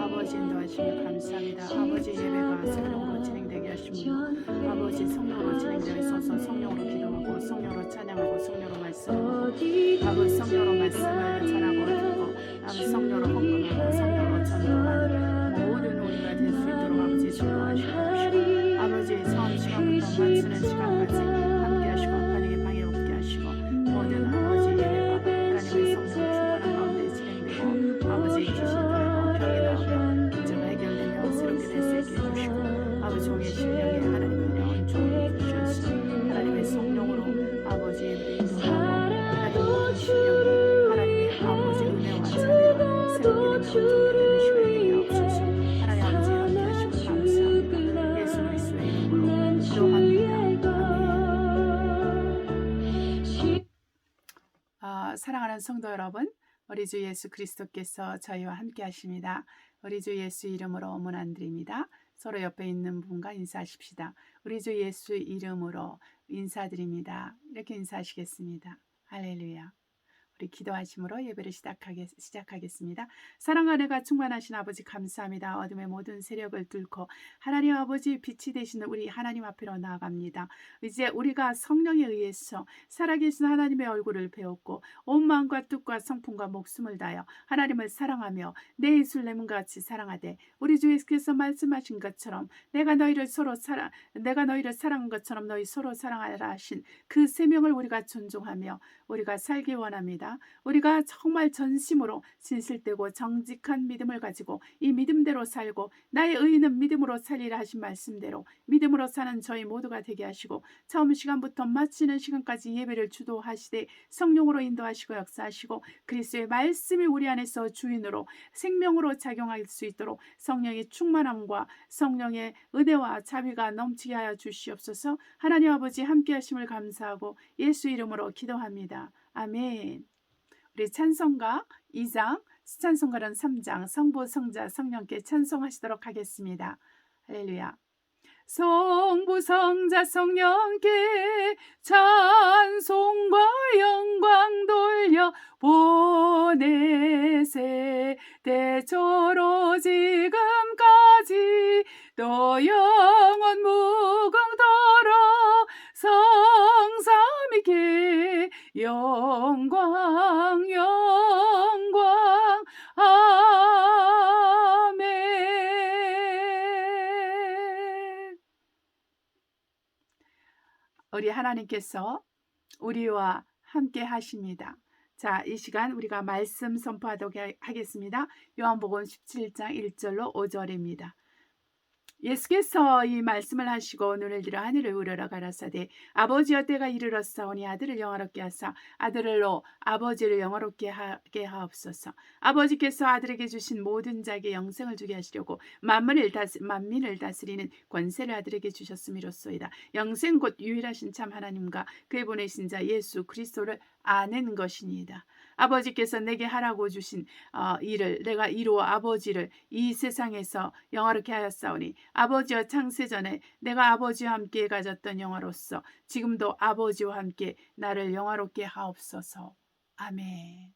아버지 인도하심을 감사합니다. 아버지 예배가 성령으로 진행되게 하시므로 아버지 성령으로 진행되어 있어서 성령으로 기도하고 성령으로 찬양하고 성령으로 말씀하고 아버지 성령으로 말씀을 전하고 듣고 아버지 성령으로 헌금하고 성령으로 전도하는 모든 우리가 될 수 있도록 아버지 축복하시고 아버지 처음 시간부터 마치는 시간까지 함께 하시고 하나님의 방해 없게 하시고 모든 아버지 예배가 하나님의 성령 충만한 가운데 진행되고 아버지 귀신 들고 병이 나오며 문제가 해결되며 새롭게 될 수 있게 해주시고 아버지 종의 심령에 하나님의 은혜와 축복을 주셔서 하나님의 성령으로 아버지 예배를 인도하고 하나님 모든 심령이 하나님의 아버지 은혜와 자비로 새롭게 되며 좋게 되는 시간이 되게 없소서. 하나님 아버지 함께 하시고 감사합니다. 예수 그리스도의 이름으로 기도합니다. 아멘. 사랑하는 성도 여러분, 우리 주 예수 그리스도께서 저희와 함께 하십니다. 우리 주 예수 이름으로 문안드립니다. 서로 옆에 있는 분과 인사하십시다. 우리 주 예수 이름으로 인사드립니다. 이렇게 인사하시겠습니다. 할렐루야. 우리 기도하심으로 예배를 시작하겠습니다. 사랑과 은혜가 충만하신 아버지 감사합니다. 어둠의 모든 세력을 뚫고 하나님 아버지 빛이 되시는 우리 하나님 앞으로 나아갑니다. 이제 우리가 성령에 의해서 살아계신 하나님의 얼굴을 배웠고 온 마음과 뜻과 성품과 목숨을 다하여 하나님을 사랑하며 내 입술 내 문과 같이 사랑하되 우리 주 예수께서 말씀하신 것처럼 내가 너희를 사랑한 것처럼 너희 서로 사랑하라 하신 그 세 명을 우리가 존중하며 우리가 살기 원합니다. 우리가 정말 전심으로 진실되고 정직한 믿음을 가지고 이 믿음대로 살고 나의 의인은 믿음으로 살리라 하신 말씀대로 믿음으로 사는 저희 모두가 되게 하시고 처음 시간부터 마치는 시간까지 예배를 주도하시되 성령으로 인도하시고 역사하시고 그리스도의 말씀이 우리 안에서 주인으로 생명으로 작용할 수 있도록 성령의 충만함과 성령의 은혜와 자비가 넘치게 하여 주시옵소서. 하나님 아버지 함께 하심을 감사하고 예수 이름으로 기도합니다. 아멘. 우리 찬송가 2장, 찬송가는 3장, 성부, 성자, 성령께 찬송하시도록 하겠습니다. 할렐루야. 성부, 성자, 성령께 찬송과 영광 돌려 보내세 대초로 지금까지 또 영원 무궁토록 성삼위께 영광 영광 아멘. 우리 하나님께서 우리와 함께 하십니다. 자, 이 시간 우리가 말씀 선포하도록 하겠습니다. 요한복음 17장 1절로 5절입니다. 예수께서 이 말씀을 하시고 눈을 들어 하늘을 우러러 가라사대 아버지여 때가 이르렀사오니 아들을 영화롭게 하사 아들로 아버지를 영화롭게 하게 하옵소서. 아버지께서 아들에게 주신 모든 자에게 영생을 주게 하시려고 만민을 다스리는 권세를 아들에게 주셨음이로소이다. 영생 곧 유일하신 참 하나님과 그의 보내신 자 예수 그리스도를 아는 것이니이다. 아버지께서 내게 하라고 주신 일을 내가 이루어 아버지를 이 세상에서 영화롭게 하였사오니 아버지와 창세전에 내가 아버지와 함께 가졌던 영화로서 지금도 아버지와 함께 나를 영화롭게 하옵소서. 아멘.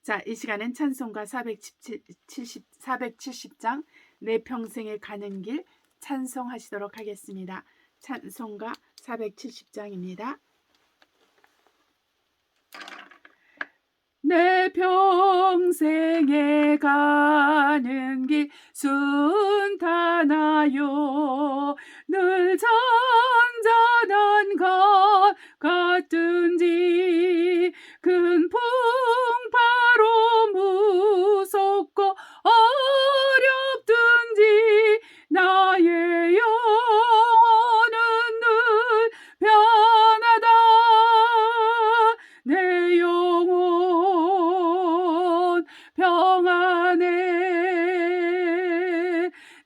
자, 이 시간엔 찬송가 470장 내 평생에 가는 길 찬송하시도록 하겠습니다. 찬송가 470장입니다. 내 평생에 가는 길 순탄하여 늘 전전한 것 같은지 큰 풍파로 무섭고 어렵든지 나의 영혼은 늘 편하다. 내 영혼 평안해.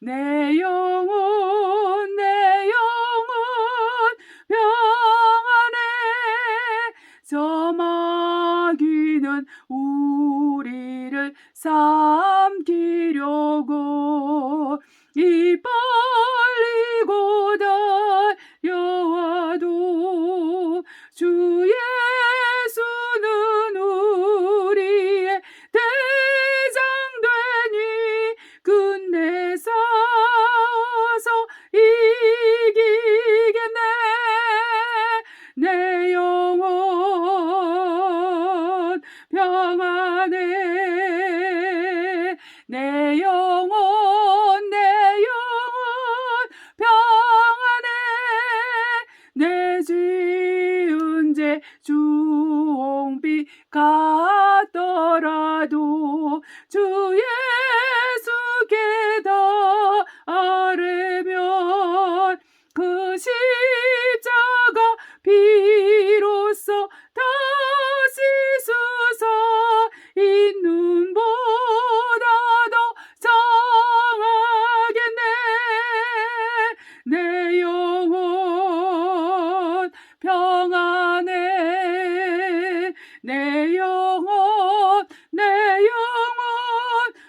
내 영혼 평안해. 저 마귀는 우리를 삼키려고 입 벌리고 달려와도 주 예수는 우리의 대장 되니 주 예수께 다 아뢰면 그 십자가 비로소 다시 수사인 눈보다 더 정하겠네. 내 영혼 평안해. 내 영혼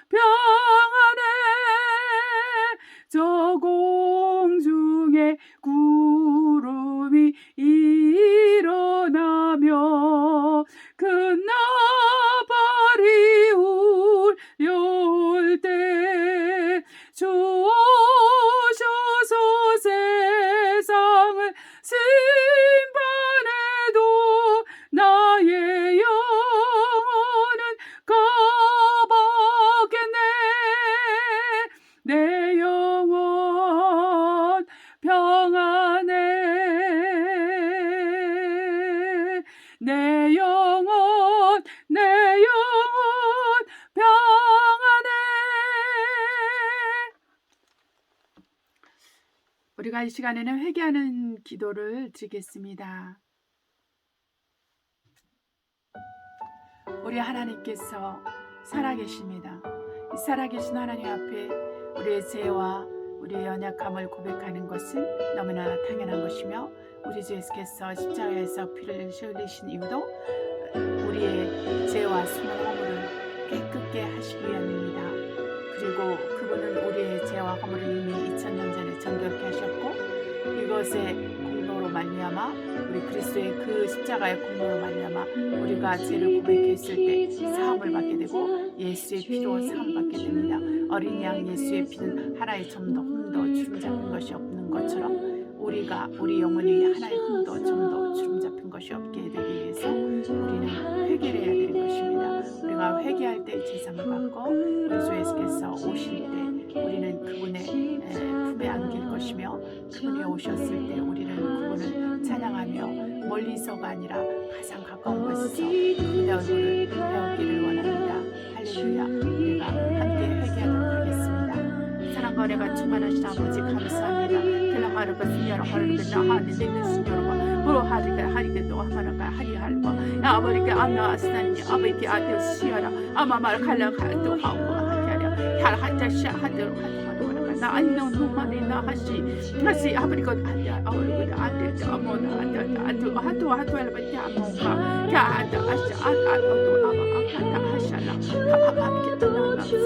평안해. 저 공중에 구름이 일어나며 큰 나팔이 울려올 때 주 오셔서 세상을 심판해도 나의 영혼은 거먹겠네. 내 영혼 평안해. 내 영혼 평안해. 우리가 이 시간에는 회개하는 기도를 드리겠습니다. 우리 하나님께서 살아계십니다. 이 살아계신 하나님 앞에 우리의 죄와 우리의 연약함을 고백하는 것은 너무나 당연한 것이며, 우리 주 예수께서 십자가에서 피를 흘리신 이유도 우리의 죄와 숨은 허물을 깨끗게 하시기 위함입니다. 그리고 그분은 우리의 죄와 허물을 이미 2000년 전에 정결케 하셨고, 이것의 공로로 말미암아 우리 그리스도의 그 십자가의 공로로 말미암아 우리가 죄를 고백했을 때 사함을 받게 되고 예수의 피로 사함 받게 됩니다. 어린 양 예수의 피는 하나의 점도 흠도 주름 잡힌 것이 없는 것처럼 우리 영혼이 하나의 흠도 점도 주름 잡힌 것이 없게 되기 위해서 우리는 회개를 해야 되는 것입니다. 우리가 회개할 때 제사를 받고 우리 주 예수께서 오실 때 우리는 그분의 품에 안길 것이며, 그분이 오셨을 때 우리는 그분을 찬양하며 멀리서가 아니라 가장 가까운 곳에서 그분의 얼굴을 배우기를 원합니다. 할렐루야. 우리가 함께 회개하도록 하겠습니다. 사랑과 은혜가 충만하신 아버지 감사합니다. 하루가 수녀로 하루가 나하니 내는 수녀로가 뭐로 하리게 또 하마라가 하리할바 아버지께 안나스나니 아버지께 아들 시어라 아마말 갈라가도 하고 하랴 할하자시 하도록 하도록 나 안녕 누만이 나 하시 다시 아버지가 안돼 아버지가 안돼 아무나 안돼 하도 할바지 아무가 야다 아시 아도 아마 하다 하샬라 아바게 떠나 수녀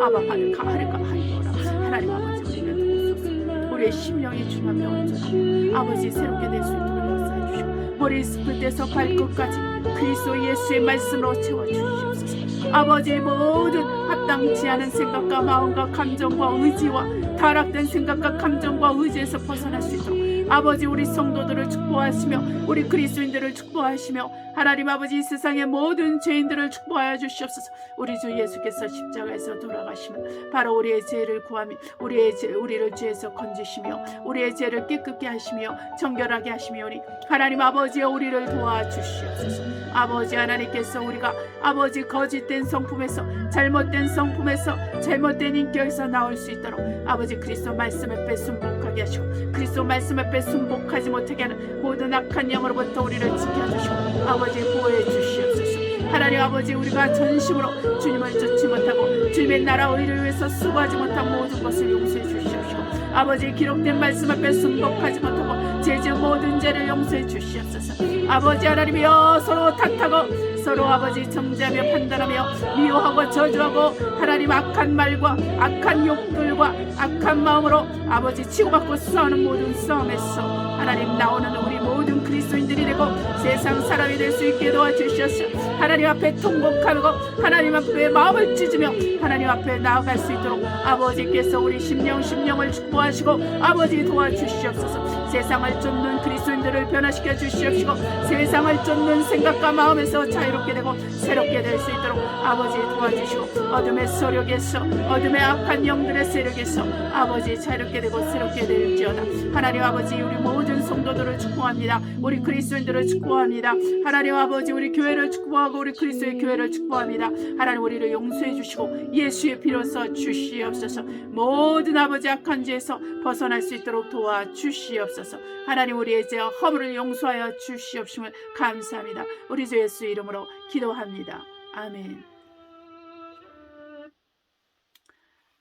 아바하를 가하리가 하리라. 하나님 아버지, 우리를 우리의 심령이 주님의 온전하며 아버지 새롭게 될 수 있도록 역사해 주시고, 머리끝에서 발끝까지 그리스도 예수의 말씀으로 채워주시옵소서. 아버지, 모든 합당치 않은 생각과 마음과 감정과 의지와 타락된 생각과 감정과 의지에서 벗어날 수 있도록 아버지, 우리 성도들을 축복하시며 우리 그리스도인들을 축복하시며 하나님 아버지, 이 세상의 모든 죄인들을 축복하여 주시옵소서. 우리 주 예수께서 십자가에서 돌아가시면 바로 우리의 죄를 구하며 우리를 죄에서 건지시며 우리의 죄를 깨끗게 하시며 정결하게 하시며 하나님 아버지여 우리를 도와주시옵소서. 아버지 하나님께서 우리가 아버지 거짓된 성품에서 잘못된 성품에서 잘못된 인격에서 나올 수 있도록 아버지 그리스도 말씀 앞에 순복하게 하시고 그리스도 말씀 앞에 순복하지 못하게 하는 모든 악한 영으로부터 우리를 지켜주시고 아버지 보호해 주시옵소서. 하나님 아버지, 우리가 전심으로 주님을 쫓지 못하고 주님의 나라 의를 위해서 수고하지 못한 모든 것을 용서해 주시옵시고 아버지, 기록된 말씀 앞에 순복하지 못하고 죄지 모든 죄를 용서해 주시옵소서. 아버지 하나님이여, 서로 탓하고 서로 아버지 정죄하며 판단하며 미워하고 저주하고 하나님 악한 말과 악한 욕들과 악한 마음으로 아버지 치고받고 싸우는 모든 싸움에서 하나님 나오는 우리 모든 그리스도인들이 되고 세상 사람이 될 수 있게 도와주시옵소서. 하나님 앞에 통곡하고 하나님 앞에 마음을 찢으며 하나님 앞에 나아갈 수 있도록 아버지께서 우리 심령을 축복하시고 아버지 도와주시옵소서. 세상을 쫓는 그리스도인들을 변화시켜 주시옵시고 세상을 쫓는 생각과 마음에서 자유 자유롭게 되고 새롭게 될 수 있도록 아버지 도와주시고, 어둠의 세력에서, 어둠의 악한 영들의 세력에서 아버지 자유롭게 되고 새롭게 될지어다. 하나님 아버지, 우리 모든 성도들을 축복합니다. 우리 그리스도인들을 축복합니다. 하나님 아버지, 우리 교회를 축복하고 우리 그리스도의 교회를 축복합니다. 하나님, 우리를 용서해 주시고 예수의 피로써 주시옵소서. 모든 아버지 악한 죄에서 벗어날 수 있도록 도와주시옵소서. 하나님, 우리의 죄와 허물을 용서하여 주시옵심을 감사합니다. 우리 주 예수 이름으로 기도합니다. 아멘.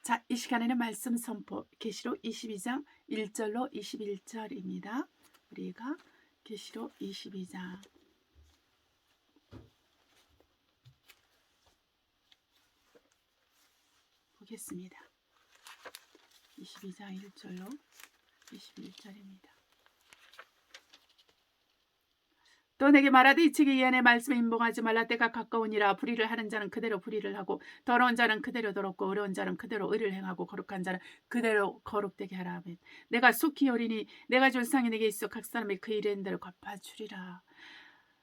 자, 이 시간에는 말씀 선포 계시록 22장 1절로 21절입니다. 우리가 계시록 22장 보겠습니다. 22장 1절로 21절입니다. 또 내게 말하되 이 책의 예언의 말씀에 임봉하지 말라. 때가 가까우니라. 불의를 하는 자는 그대로 불의를 하고, 더러운 자는 그대로 더럽고, 어려운 자는 그대로 의를 행하고, 거룩한 자는 그대로 거룩되게 하라. 아멘. 내가 속히 오리니 내가 준 상이 내게 있어 각 사람이 그 일에 있는 대로 갚아주리라.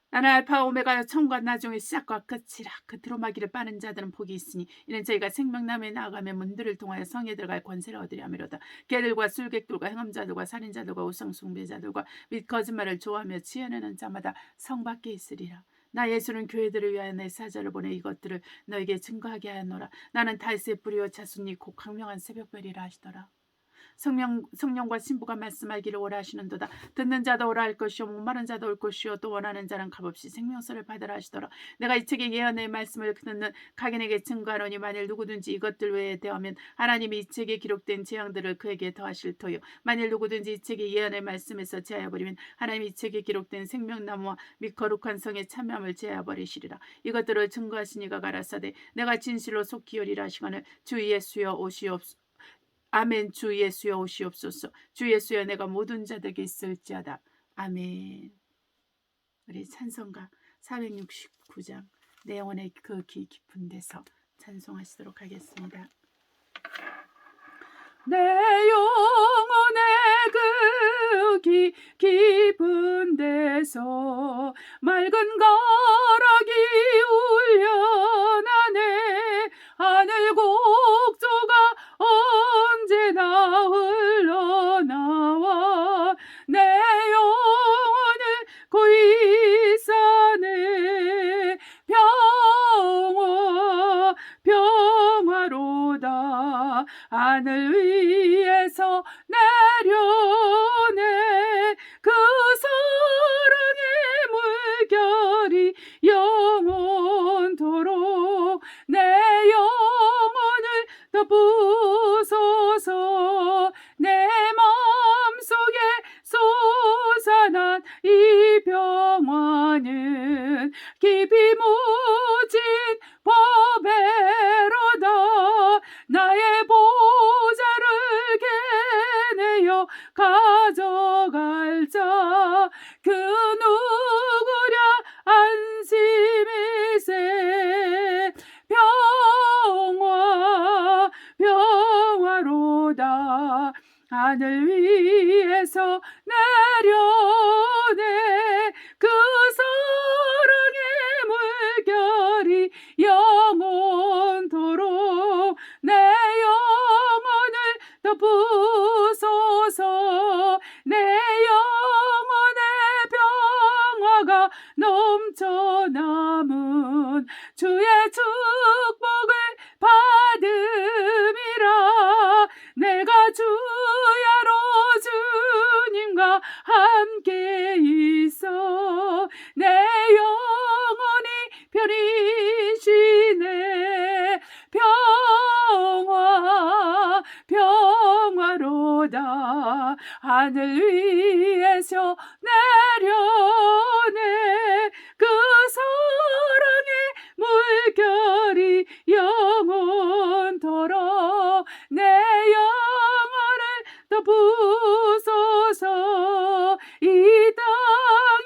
나는 알파와 오메가, 처음과 나중의 시작과 끝이라. 그 두루마기를 빠는 자들은 복이 있으니 이는 저희가 생명나무에 나아가며 문들을 통하여 성에 들어갈 권세를 얻으려 함이로다. 개들과 술객들과 행음자들과 살인자들과 우상숭배자들과 및 거짓말을 좋아하며 지어내는 자마다 성 밖에 있으리라. 나 예수는 교회들을 위하여 내 사자를 보내 이것들을 너에게 증거하게 하노라. 나는 다윗의 뿌리요 자손이 곧 강명한 새벽별이라 하시더라. 성령과 신부가 말씀하기를 오라 하시는도다. 듣는 자도 오라 할 것이요 목마른 자도 올 것이요 또 원하는 자는 값없이 생명수를 받으라 하시더라. 내가 이 책의 예언의 말씀을 듣는 각인에게 증거하노니 만일 누구든지 이것들 외에 대하면 하나님이 이 책에 기록된 재앙들을 그에게 더하실 터요. 만일 누구든지 이 책의 예언의 말씀에서 제하여버리면 하나님이 이 책에 기록된 생명나무와 및 거룩한 성의 참여함을 제하여버리시리라. 이것들을 증거하시니가 가라사대 내가 진실로 속히 오리라 하시거늘 주 예수여 오시옵소서. 아멘. 주 예수여 오시옵소서. 주 예수여 내가 모든 자들에게 있을지어다. 아멘. 우리 찬송가 469장 내 영혼의 그 깊은 데서 찬송하시도록 하겠습니다. 내 영혼의 그 깊은 데서 맑은 가락이 울려나네. 하늘 곡조가 언제나 흘러나와 내 영혼을 고이 싸네. 평화로다. 하늘 위에서 내려오네. 그 사랑의 물결이 영원토록 내 영혼을 덮으소서. 내 마음속에 솟아난 이 평화는 깊이 묻힌 보배로다. 나의 보좌를 개내어 가져갈 자 그 누구랴 안심일세. 평화로다. 하늘 위에서 내려오네. 그 사랑의 물결이 영원토록 내 영혼을 덮으소서. 내 영혼의 평화가 넘쳐남은 주의 축복을 받음이라. 내가 주야로 주님과 함께 있어 내 영혼이 편히 쉬네. 평화로다. 하늘 위에서 내려오네. 그 사랑의 물결이 영원토록 내 영혼을 덮으소서. 이 땅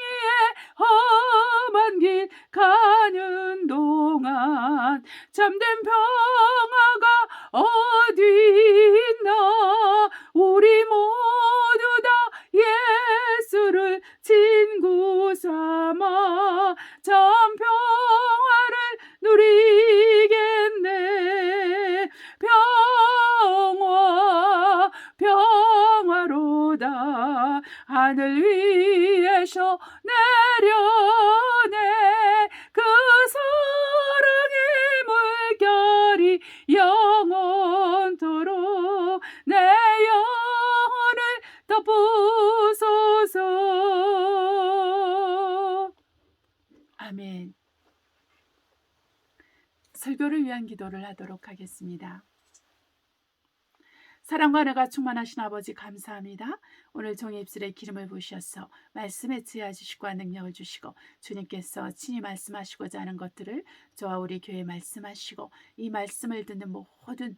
위에 험한 길 가는 동안 참된 평화가 어디 있나. 우리 모두 다 예수를 친구 삼아 참 하늘 위에서 내려내 그 사랑의 물결이 영원토록 내 영혼을 덮으소서. 아멘. 설교를 위한 기도를 하도록 하겠습니다. 사랑과 은혜가 충만하신 아버지 감사합니다. 오늘 종의 입술에 기름을 부으셔서 말씀에 지혜주시고 능력을 주시고 주님께서 친히 말씀하시고자 하는 것들을 저와 우리 교회에 말씀하시고 이 말씀을 듣는 모든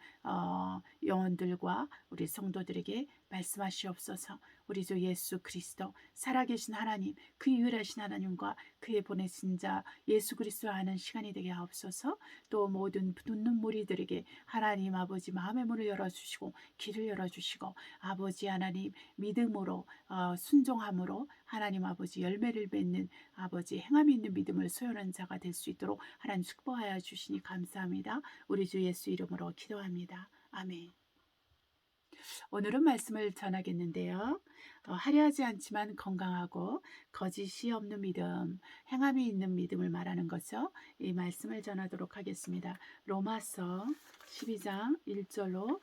영혼들과 우리 성도들에게 말씀하시옵소서. 우리 주 예수 그리스도 살아계신 하나님, 그 유일하신 하나님과 그의 보내신 자 예수 그리스도와 아는 시간이 되게 하옵소서. 또 모든 듣는 무리들에게 하나님 아버지 마음의 문을 열어주시고 길을 열어주시고 아버지 하나님 믿음으로 순종함으로 하나님 아버지 열매를 맺는 아버지 행함이 있는 믿음을 소유하는 자가 될 수 있도록 하나님 축복하여 주시니 감사합니다. 우리 주 예수 이름으로 기도합니다. 아멘. 오늘은 말씀을 전하겠는데요. 화려하지 않지만 건강하고 거짓이 없는 믿음, 행함이 있는 믿음을 말하는 거죠. 이 말씀을 전하도록 하겠습니다. 로마서 12장 1절로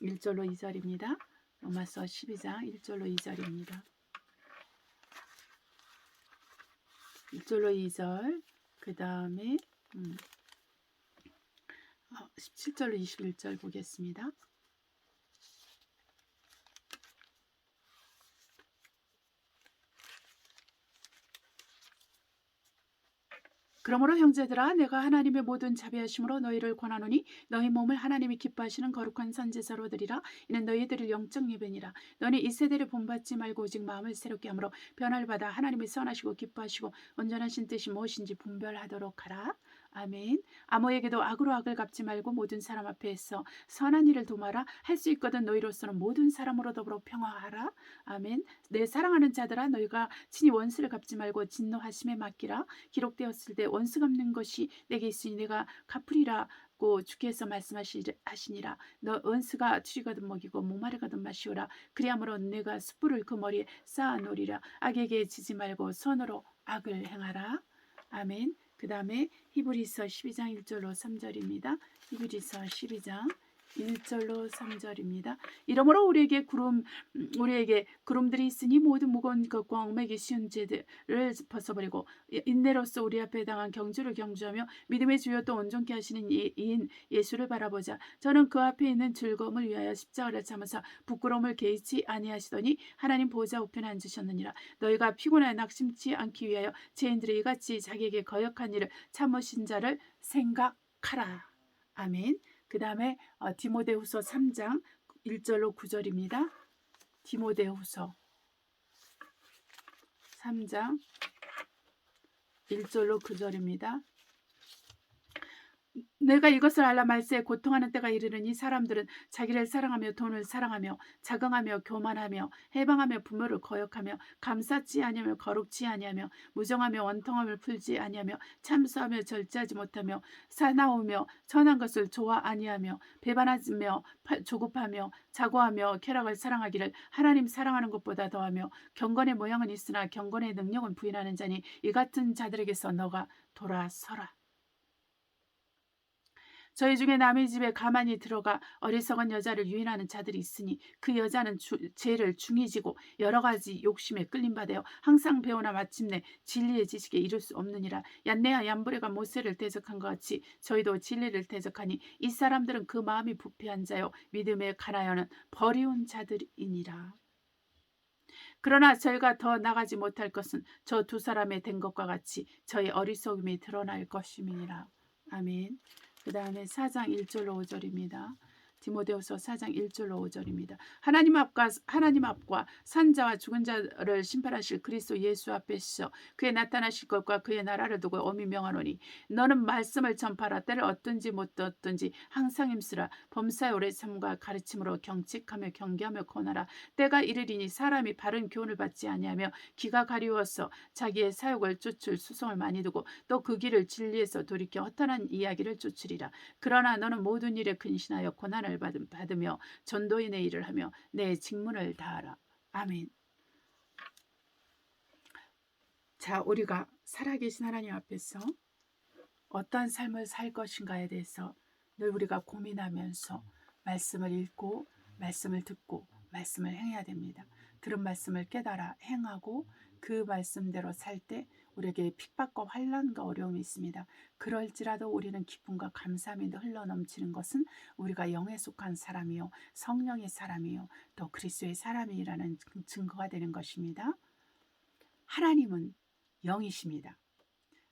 2절입니다. 로마서 12장 1절로 2절입니다. 1절로 2절, 그 다음에 17절로 21절 보겠습니다. 그러므로 형제들아 내가 하나님의 모든 자비하심으로 너희를 권하노니 너희 몸을 하나님이 기뻐하시는 거룩한 선제사로 드리라. 이는 너희들을 영적 예배니라. 너희 이 세대를 본받지 말고 오직 마음을 새롭게 함으로 변화를 받아 하나님이 선하시고 기뻐하시고 온전하신 뜻이 무엇인지 분별하도록 하라. 아멘. 아무에게도 악으로 악을 갚지 말고 모든 사람 앞에서 선한 일을 도모하라. 할 수 있거든 너희로서는 모든 사람으로 더불어 평화하라. 아멘. 내 사랑하는 자들아 너희가 친히 원수를 갚지 말고 진노하심에 맡기라. 기록되었을 때 원수 갚는 것이 내게 있으니 내가 갚으리라고 주께서 말씀하시니라. 너 원수가 추리거든 먹이고 목마르거든 마시오라. 그리함으로 내가 숯불을 그 머리에 쌓아 놓으리라. 악에게 지지 말고 선으로 악을 행하라. 아멘. 그 다음에 히브리서 12장 1절로 3절입니다. 히브리서 12장 1절로 3절입니다. 이러므로 우리에게 구름들이 있으니 모든 무거운 것과 얽매기 쉬운 죄들을 벗어버리고 인내로서 우리 앞에 당한 경주를 경주하며 믿음의 주여 또 온전케 하시는 이인 예수를 바라보자. 저는 그 앞에 있는 즐거움을 위하여 십자가를 참으사 부끄러움을 개의치 아니하시더니 하나님 보좌 우편에 앉으셨느니라. 너희가 피곤하여 낙심치 않기 위하여 죄인들이 이같이 자기에게 거역한 일을 참으신 자를 생각하라. 아멘. 그 다음에 디모데후서 3장 1절로 9절입니다. 디모데후서 3장 1절로 9절입니다. 내가 이것을 알라 말세에 고통하는 때가 이르르니 사람들은 자기를 사랑하며 돈을 사랑하며 자긍하며 교만하며 해방하며 부모를 거역하며 감사치 아니하며 거룩치 아니하며 무정하며 원통함을 풀지 아니하며 참수하며 절제하지 못하며 사나우며 천한 것을 좋아 아니하며 배반하며 조급하며 자고하며 쾌락을 사랑하기를 하나님 사랑하는 것보다 더하며 경건의 모양은 있으나 경건의 능력은 부인하는 자니 이 같은 자들에게서 너가 돌아서라. 저희 중에 남의 집에 가만히 들어가 어리석은 여자를 유인하는 자들이 있으니 그 여자는 죄를 중히 지고 여러 가지 욕심에 끌림받아 항상 배우나 마침내 진리의 지식에 이를 수 없느니라. 얀네와 얀브레가 모세를 대적한 것 같이 저희도 진리를 대적하니 이 사람들은 그 마음이 부패한 자요 믿음에 가나여는 버리운 자들이니라. 그러나 저희가 더 나가지 못할 것은 저 두 사람의 된 것과 같이 저희 어리석음이 드러날 것임이니라. 아멘. 그 다음에 4장 1절로 5절입니다. 디모데후서 4장 1절로 5절입니다. 하나님 앞과 산자와 죽은 자를 심판하실 그리스도 예수 앞에서 그의 나타나실 것과 그의 나라를 두고 엄히 명하노니 너는 말씀을 전파하라. 때를 얻든지 못 얻든지 항상 힘쓰라. 범사의 오래 참과 가르침으로 경칙하며 경계하며 권하라. 때가 이르리니 사람이 바른 교훈을 받지 아니하며 귀가 가리워서 자기의 사욕을 쫓을 수송을 많이 두고 또 그 길을 진리에서 돌이켜 허탄한 이야기를 쫓으리라. 그러나 너는 모든 일에 근신하여 고난을 받으며 전도인의 일을 하며 내 직분을 다하라. 아멘. 자, 우리가 살아계신 하나님 앞에서 어떠한 삶을 살 것인가에 대해서 늘 우리가 고민하면서 말씀을 읽고 말씀을 듣고 말씀을 행해야 됩니다. 들은 말씀을 깨달아 행하고 그 말씀대로 살 때 우리에게 핍박과 환난과 어려움이 있습니다. 그럴지라도 우리는 기쁨과 감사함이 흘러넘치는 것은 우리가 영에 속한 사람이요 성령의 사람이요 또 그리스도의 사람이라는 증거가 되는 것입니다. 하나님은 영이십니다.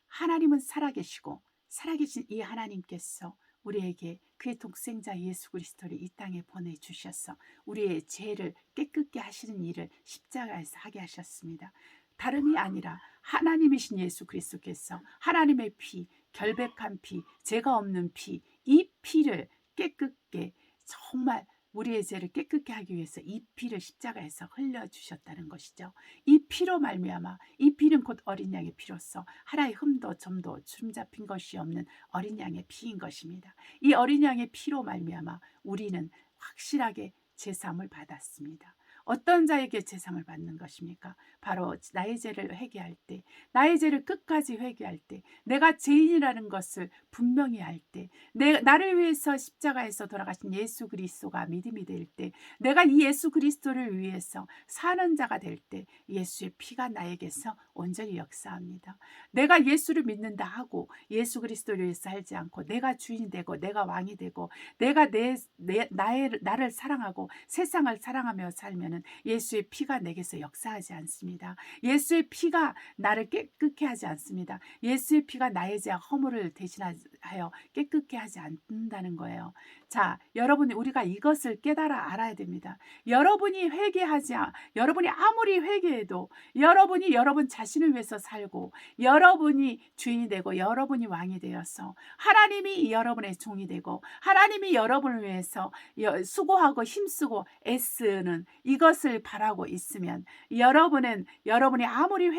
하나님은 살아계시고 살아계신 이 하나님께서 우리에게 그의 독생자 예수 그리스도를 이 땅에 보내주셔서 우리의 죄를 깨끗게 하시는 일을 십자가에서 하게 하셨습니다. 다름이 아니라 하나님이신 예수 그리스도께서 하나님의 피, 결백한 피, 죄가 없는 피, 이 피를 깨끗게 정말 우리의 죄를 깨끗게 하기 위해서 이 피를 십자가에서 흘려주셨다는 것이죠. 이 피로 말미암아 이 피는 곧 어린 양의 피로서 하나의 흠도 점도 주름 잡힌 것이 없는 어린 양의 피인 것입니다. 이 어린 양의 피로 말미암아 우리는 확실하게 제사함을 받았습니다. 어떤 자에게 제사함을 받는 것입니까? 바로 나의 죄를 회개할 때, 나의 죄를 끝까지 회개할 때, 내가 죄인이라는 것을 분명히 알 때, 나를 위해서 십자가에서 돌아가신 예수 그리스도가 믿음이 될 때, 내가 이 예수 그리스도를 위해서 사는 자가 될 때 예수의 피가 나에게서 온전히 역사합니다. 내가 예수를 믿는다 하고 예수 그리스도를 위해서 살지 않고 내가 주인이 되고 내가 왕이 되고 내가 나를 사랑하고 세상을 사랑하며 살면은 예수의 피가 내게서 역사하지 않습니다. 예수의 피가 나를 깨끗게 하지 않습니다. 예수의 피가 나의 죄와 허물을 대신하여 깨끗게 하지 않는다는 거예요. 자, 여러분 우리가 이것을 깨달아 알아야 됩니다. 여러분이 여러분이 아무리 회개해도 여러분이 여러분 자신을 위해서 살고 여러분이 주인이 되고 여러분이 왕이 되어서 하나님이 여러분의 종이 되고 하나님이 여러분을 위해서 수고하고 힘쓰고 애쓰는 이것을 바라고 있으면 여러분이 아무리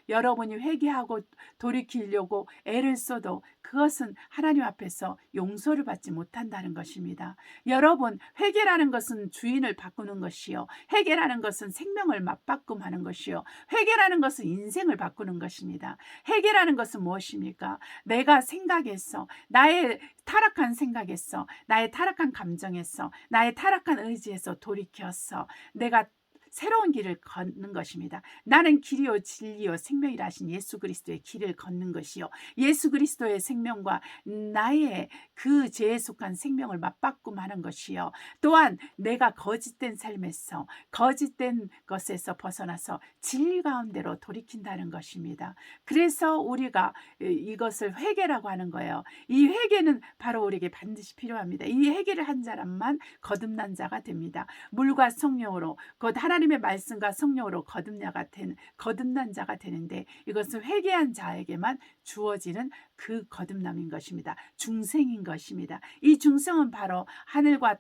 여러분이 회개하고 돌이키려고 애를 써도 그것은 하나님 앞에서 용서를 받지 못한다는 것입니다. 여러분, 회개라는 것은 주인을 바꾸는 것이요. 회개라는 것은 생명을 맞바꿈하는 것이요. 회개라는 것은 인생을 바꾸는 것입니다. 회개라는 것은 무엇입니까? 내가 생각에서 나의 타락한 생각에서 나의 타락한 감정에서 나의 타락한 의지에서 돌이켜서 내가 새로운 길을 걷는 것입니다. 나는 길이요 진리요 생명이라 하신 예수 그리스도의 길을 걷는 것이요. 예수 그리스도의 생명과 나의 그 죄에 속한 생명을 맞바꿈하는 것이요. 또한 내가 거짓된 삶에서 거짓된 것에서 벗어나서 진리 가운데로 돌이킨다는 것입니다. 그래서 우리가 이것을 회개라고 하는 거예요. 이 회개는 바로 우리에게 반드시 필요합니다. 이 회개를 한 사람만 거듭난 자가 됩니다. 물과 성령으로 곧 하나님의 말씀과 성령으로 거듭난 자가 되는데 이것은 회개한 자에게만 주어지는 그 거듭남인 것입니다. 중생인 것입니다. 이 중생은 바로 하늘과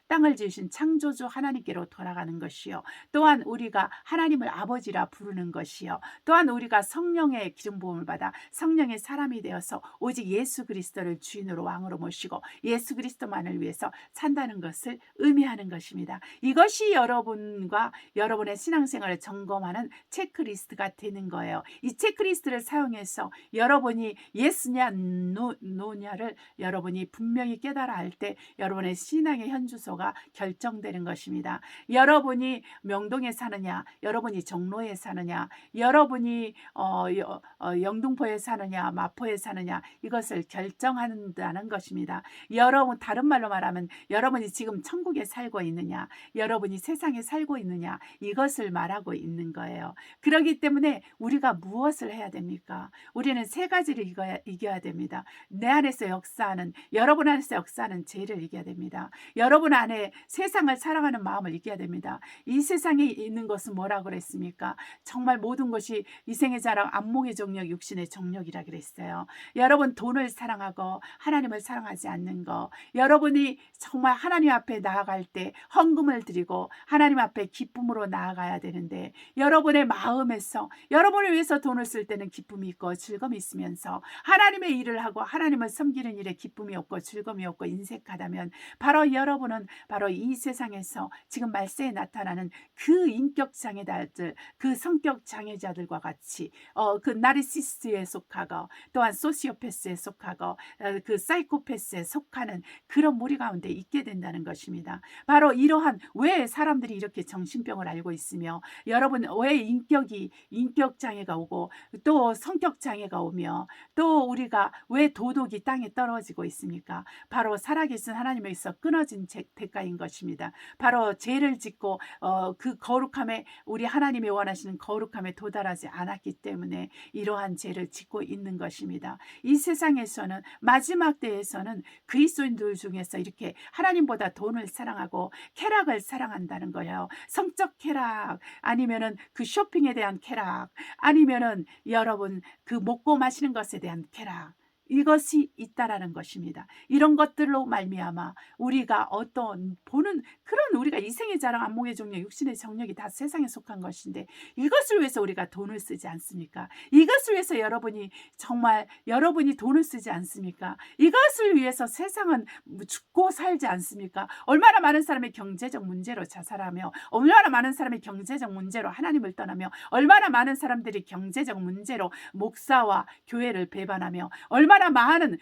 땅을 지으신 창조주 하나님께로 돌아가는 것이요. 또한 우리가 하나님을 아버지라 부르는 것이요. 또한 우리가 성령의 기름 부음을 받아 성령의 사람이 되어서 오직 예수 그리스도를 주인으로 왕으로 모시고 예수 그리스도만을 위해서 산다는 것을 의미하는 것입니다. 이것이 여러분과 여러분의 신앙생활을 점검하는 체크리스트가 되는 거예요. 이 체크리스트를 사용해서 여러분이 예스냐 노냐를 여러분이 분명히 깨달아 알 때 여러분의 신앙의 현주소가 결정되는 것입니다. 여러분이 명동에 사느냐, 여러분이 종로에 사느냐, 여러분이 영등포에 사느냐, 마포에 사느냐 이것을 결정한다는 것입니다. 여러분 다른 말로 말하면 여러분이 지금 천국에 살고 있느냐, 여러분이 세상에 살고 있느냐 이것을 말하고 있는 거예요. 그렇기 때문에 우리가 무엇을 해야 됩니까? 우리는 세 가지를 이겨야 됩니다. 내 안에서 역사하는 여러분 안에서 역사하는 죄를 이겨야 됩니다. 여러분 안에 세상을 사랑하는 마음을 이겨야 됩니다. 이 세상에 있는 것은 뭐라고 그랬습니까? 정말 모든 것이 이생의 자랑 안목의 정력 육신의 정력이라 그랬어요. 여러분 돈을 사랑하고 하나님을 사랑하지 않는 거, 여러분이 정말 하나님 앞에 나아갈 때 헌금을 드리고 하나님 앞에 기쁨으로 나아가야 되는데 여러분의 마음에서 여러분을 위해서 돈을 쓸 때는 기쁨이 있고 즐거움이 있으면서 하나님의 일을 하고 하나님을 섬기는 일에 기쁨이 없고 즐거움이 없고 인색하다면 바로 여러분은 바로 이 세상에서 지금 말세에 나타나는 그 인격 장애자들, 그 성격 장애자들과 같이 그 나르시스트에 속하고 또한 소시오패스에 속하고 그 사이코패스에 속하는 그런 무리 가운데 있게 된다는 것입니다. 바로 이러한 왜 사람들이 이렇게 정신병을 앓고 있으며 여러분 왜 인격 장애가 오고 또 성격 장애가 오며 또 우리가 왜 도덕이 땅에 떨어지고 있습니까? 바로 살아계신 하나님에서 끊어진 대가인 것입니다. 바로 죄를 짓고 그 거룩함에 우리 하나님이 원하시는 거룩함에 도달하지 않았기 때문에 이러한 죄를 짓고 있는 것입니다. 이 세상에서는 마지막 때에서는 그리스도인들 중에서 이렇게 하나님보다 돈을 사랑하고 쾌락을 사랑한다는 거예요. 성적 쾌락 아니면은 그 쇼핑에 대한 쾌락 아니면은 여러분 그 먹고 마시는 것에 대한 쾌락 이것이 있다라는 것입니다. 이런 것들로 말미암아 우리가 어떤 보는 그런 우리가 이생의 자랑, 안목의 정력, 육신의 정력이 다 세상에 속한 것인데 이것을 위해서 우리가 돈을 쓰지 않습니까? 이것을 위해서 정말 여러분이 돈을 쓰지 않습니까? 이것을 위해서 세상은 죽고 살지 않습니까? 얼마나 많은 사람이 경제적 문제로 자살하며 얼마나 많은 사람이 경제적 문제로 하나님을 떠나며 얼마나 많은 사람들이 경제적 문제로 목사와 교회를 배반하며 얼마나 많은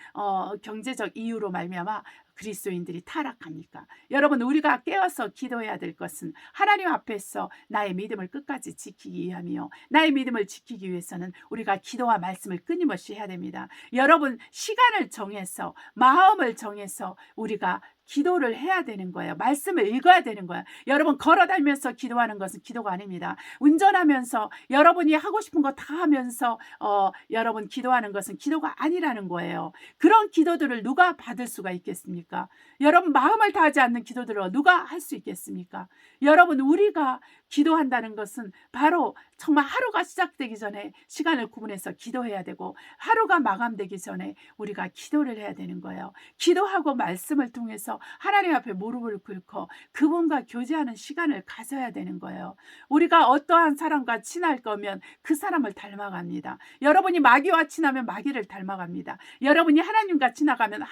경제적 이유로 말미암아 그리스도인들이 타락합니까? 여러분 우리가 깨어서 기도해야 될 것은 하나님 앞에서 나의 믿음을 끝까지 지키기 위함이요. 나의 믿음을 지키기 위해서는 우리가 기도와 말씀을 끊임없이 해야 됩니다. 여러분 시간을 정해서 마음을 정해서 우리가 기도를 해야 되는 거예요. 말씀을 읽어야 되는 거예요. 여러분 걸어다니면서 기도하는 것은 기도가 아닙니다. 운전하면서 여러분이 하고 싶은 거 다 하면서 여러분 기도하는 것은 기도가 아니라는 거예요. 그런 기도들을 누가 받을 수가 있겠습니까? 여러분 마음을 다하지 않는 기도들을 누가 할 수 있겠습니까? 여러분 우리가 기도한다는 것은 바로 정말 하루가 시작되기 전에 시간을 구분해서 기도해야 되고 하루가 마감되기 전에 우리가 기도를 해야 되는 거예요. 기도하고 말씀을 통해서 하나님 앞에 무릎을 꿇고 그분과 교제하는 시간을 가져야 되는 거예요. 우리가 어떠한 사람과 친할 거면 그 사람을 닮아갑니다. 여러분이 마귀와 친하면 마귀를 닮아갑니다. 여러분이 하나님과 친하면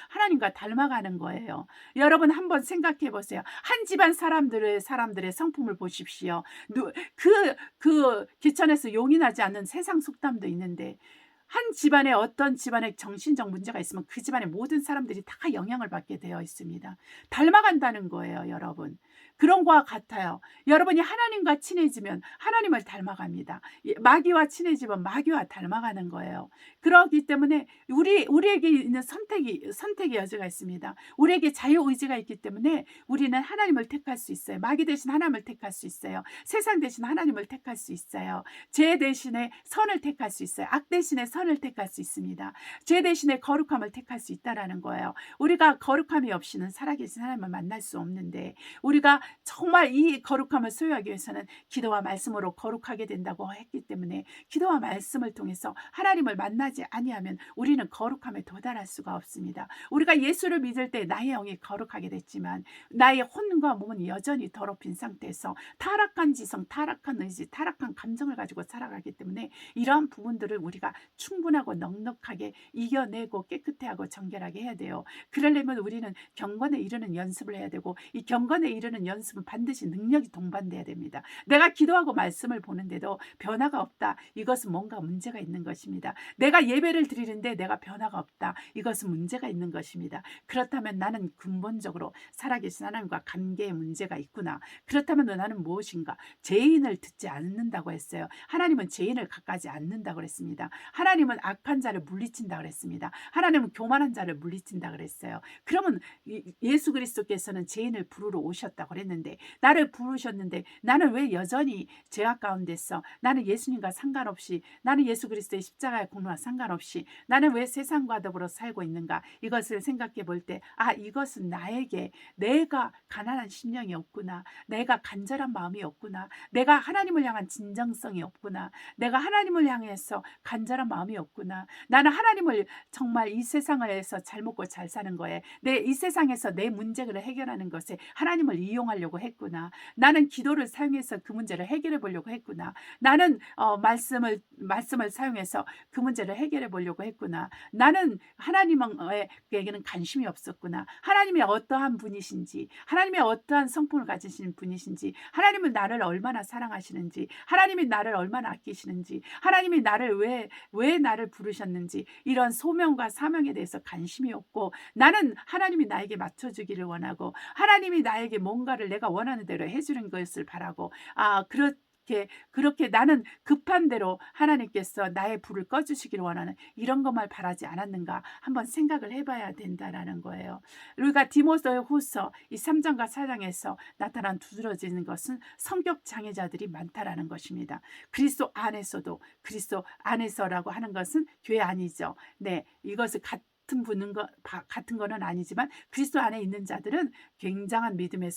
하나님과 닮아가는 거예요. 여러분 한번 생각해 보세요. 한 집안 사람들의 성품을 보십시오. 그 기천에서 용이 나지 않는 세상 속담도 있는데 한 집안에 어떤 집안에 정신적 문제가 있으면 그 집안의 모든 사람들이 다 영향을 받게 되어 있습니다. 닮아간다는 거예요, 여러분. 그런 거와 같아요. 여러분이 하나님과 친해지면 하나님을 닮아갑니다. 마귀와 친해지면 마귀와 닮아가는 거예요. 그렇기 때문에 우리에게 있는 선택의 여지가 있습니다. 우리에게 자유의지가 있기 때문에 우리는 하나님을 택할 수 있어요. 마귀 대신 하나님을 택할 수 있어요. 세상 대신 하나님을 택할 수 있어요. 죄 대신에 선을 택할 수 있어요. 악 대신에 선을 택할 수 있습니다. 죄 대신에 거룩함을 택할 수 있다라는 거예요. 우리가 거룩함이 없이는 살아계신 하나님을 만날 수 없는데 우리가 정말 이 거룩함을 소유하기 위해서는 기도와 말씀으로 거룩하게 된다고 했기 때문에 기도와 말씀을 통해서 하나님을 만나지 아니하면 우리는 거룩함에 도달할 수가 없습니다. 우리가 예수를 믿을 때 나의 영이 거룩하게 됐지만 나의 혼과 몸은 여전히 더럽힌 상태에서 타락한 지성, 타락한 의지, 타락한 감정을 가지고 살아가기 때문에 이러한 부분들을 우리가 충분하고 넉넉하게 이겨내고 깨끗해하고 정결하게 해야 돼요. 그러려면 우리는 경건에 이르는 연습을 해야 되고 이 경건에 이르는 연습은 반드시 능력이 동반돼야 됩니다. 내가 기도하고 말씀을 보는데도 변화가 없다. 이것은 뭔가 문제가 있는 것입니다. 내가 예배를 드리는데 내가 변화가 없다. 이것은 문제가 있는 것입니다. 그렇다면 나는 근본적으로 살아계신 하나님과 관계에 문제가 있구나. 그렇다면 나는 무엇인가? 죄인을 듣지 않는다고 했어요. 하나님은 죄인을 가까지 않는다고 그랬습니다. 하나님은 악한 자를 물리친다 그랬습니다. 하나님은 교만한 자를 물리친다 그랬어요. 그러면 예수 그리스도께서는 죄인을 부르러 오셨다고 그랬는데 나를 부르셨는데 나는 왜 여전히 죄악 가운데서 나는 예수님과 상관없이 나는 예수 그리스도의 십자가의 공로와 상관없이 나는 왜 세상과 더불어 살고 있는가? 이것을 생각해 볼 때 이것은 나에게 내가 가난한 심령이 없구나. 내가 간절한 마음이 없구나. 내가 하나님을 향한 진정성이 없구나. 내가 하나님을 향해서 간절한 마음이 마음이 없구나. 나는 하나님을 정말 이 세상에서 잘 먹고 잘 사는 거에, 이 세상에서 내 문제를 해결하는 것에 하나님을 이용하려고 했구나. 나는 기도를 사용해서 그 문제를 해결해 보려고 했구나. 나는 말씀을 사용해서 그 문제를 해결해 보려고 했구나. 나는 하나님에게는 관심이 없었구나. 하나님이 어떠한 분이신지, 하나님이 어떠한 성품을 가지신 분이신지, 하나님은 나를 얼마나 사랑하시는지, 하나님이 나를 얼마나 아끼시는지, 하나님이 나를 왜 나를 부르셨는지, 이런 소명과 사명에 대해서 관심이 없고, 나는 하나님이 나에게 맞춰주기를 원하고, 하나님이 나에게 뭔가를 내가 원하는 대로 해주는 것을 바라고, 그렇게 나는 급한 대로 하나님께서 나의 불을 꺼주시기를 원하는 이런 것만 바라지 않았는가 한번 생각을 해봐야 된다라는 거예요. 우리가 디모데후서 이 3장과 4장에서 나타난 두드러지는 것은 성격 장애자들이 많다라는 것입니다. 그리스도 안에서라고 하는 것은 교회 아니죠. 네, 이것을 같은 거는 아니지만 그리스도 안에 있는 자들은 굉장한 믿음에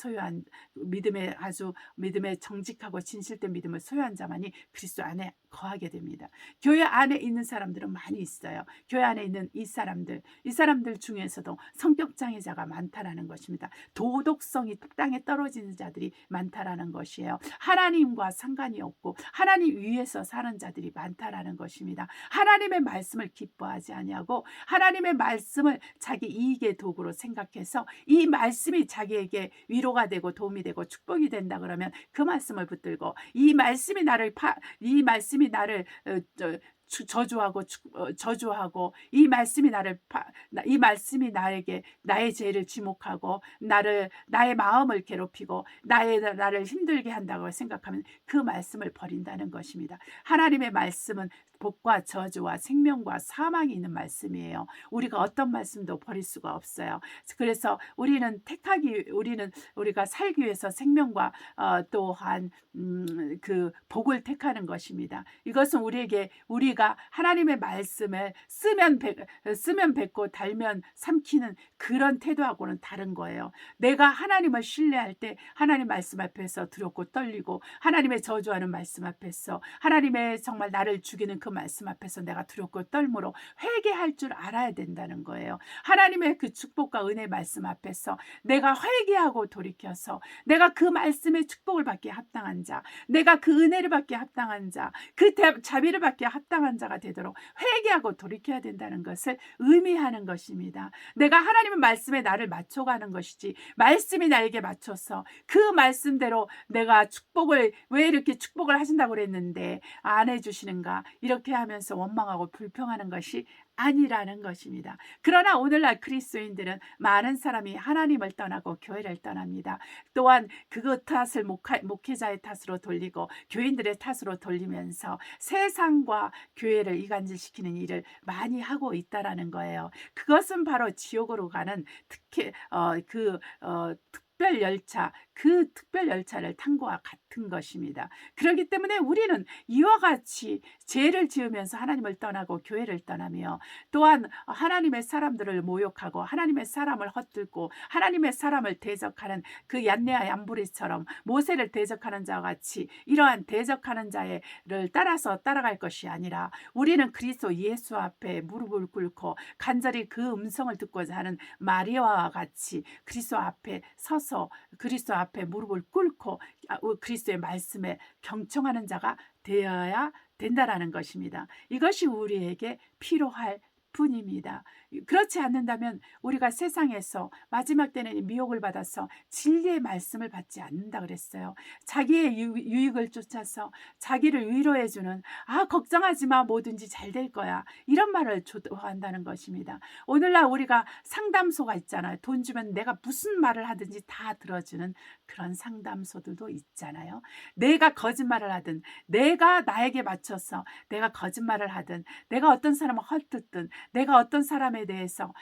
정직하고 진실된 믿음을 소유한 자만이 그리스도 안에 거하게 됩니다. 교회 안에 있는 사람들은 많이 있어요. 교회 안에 있는 이 사람들 중에서도 성격 장애자가 많다라는 것입니다. 도덕성이 땅에 떨어지는 자들이 많다라는 것이에요. 하나님과 상관이 없고 하나님 위에서 사는 자들이 많다라는 것입니다. 하나님의 말씀을 기뻐하지 아니하고 하나님의 말씀을 자기 이익의 도구로 생각해서 이 말씀이 자기에게 위로가 되고 도움이 되고 축복이 된다 그러면 그 말씀을 붙들고 이 말씀이 나를 저주하고 이 말씀이 나에게 나의 죄를 지목하고 나의 마음을 괴롭히고 나를 힘들게 한다고 생각하면 그 말씀을 버린다는 것입니다. 하나님의 말씀은 복과 저주와 생명과 사망이 있는 말씀이에요. 우리가 어떤 말씀도 버릴 수가 없어요. 그래서 우리가 살기 위해서 생명과 또한 그 복을 택하는 것입니다. 이것은 우리가 하나님의 말씀을 쓰면 뱉고 달면 삼키는 그런 태도하고는 다른 거예요. 내가 하나님을 신뢰할 때 하나님 말씀 앞에서 두렵고 떨리고 하나님의 저주하는 말씀 앞에서 하나님의 정말 나를 죽이는 그 말씀 앞에서 내가 두렵고 떨므로 회개할 줄 알아야 된다는 거예요. 하나님의 그 축복과 은혜 말씀 앞에서 내가 회개하고 돌이켜서 내가 그 말씀의 축복을 받기에 합당한 자, 내가 그 은혜를 받기에 합당한 자, 그 자비를 받기에 합당한 자가 되도록 회개하고 돌이켜야 된다는 것을 의미하는 것입니다. 내가 하나님의 말씀에 나를 맞춰가는 것이지 말씀이 나에게 맞춰서 그 말씀대로 내가 왜 이렇게 축복을 하신다고 그랬는데 안 해주시는가 이렇게 하면서 원망하고 불평하는 것이 아니라는 것입니다. 그러나 오늘날 그리스도인들은 많은 사람이 하나님을 떠나고 교회를 떠납니다. 또한 그것 탓을 목회자의 탓으로 돌리고 교인들의 탓으로 돌리면서 세상과 교회를 이간질시키는 일을 많이 하고 있다라는 거예요. 그것은 바로 지옥으로 가는 그 특별 열차를 탄 것과 같은 것입니다. 그렇기 때문에 우리는 이와 같이 죄를 지으면서 하나님을 떠나고 교회를 떠나며 또한 하나님의 사람들을 모욕하고 하나님의 사람을 헛들고 하나님의 사람을 대적하는 그 얀네와 얀브리처럼 모세를 대적하는 자와 같이 이러한 대적하는 자를 따라서 따라갈 것이 아니라 우리는 그리스도 예수 앞에 무릎을 꿇고 간절히 그 음성을 듣고자 하는 마리아와 같이 그리스도 앞에 서서 그리스도 앞에 무릎을 꿇고 그리스도의 말씀에 경청하는 자가 되어야 된다라는 것입니다. 이것이 우리에게 필요할 뿐입니다. 그렇지 않는다면 우리가 세상에서 마지막 때는 미혹을 받아서 진리의 말씀을 받지 않는다 그랬어요. 자기의 유익을 쫓아서 자기를 위로해주는 걱정하지 마 뭐든지 잘 될 거야 이런 말을 좋아한다는 것입니다. 오늘날 우리가 상담소가 있잖아요. 돈 주면 내가 무슨 말을 하든지 다 들어주는 그런 상담소들도 있잖아요. 내가 거짓말을 하든 내가 나에게 맞춰서 내가 거짓말을 하든 내가 어떤 사람을 헐뜯든 내가 어떤 사람에 대해서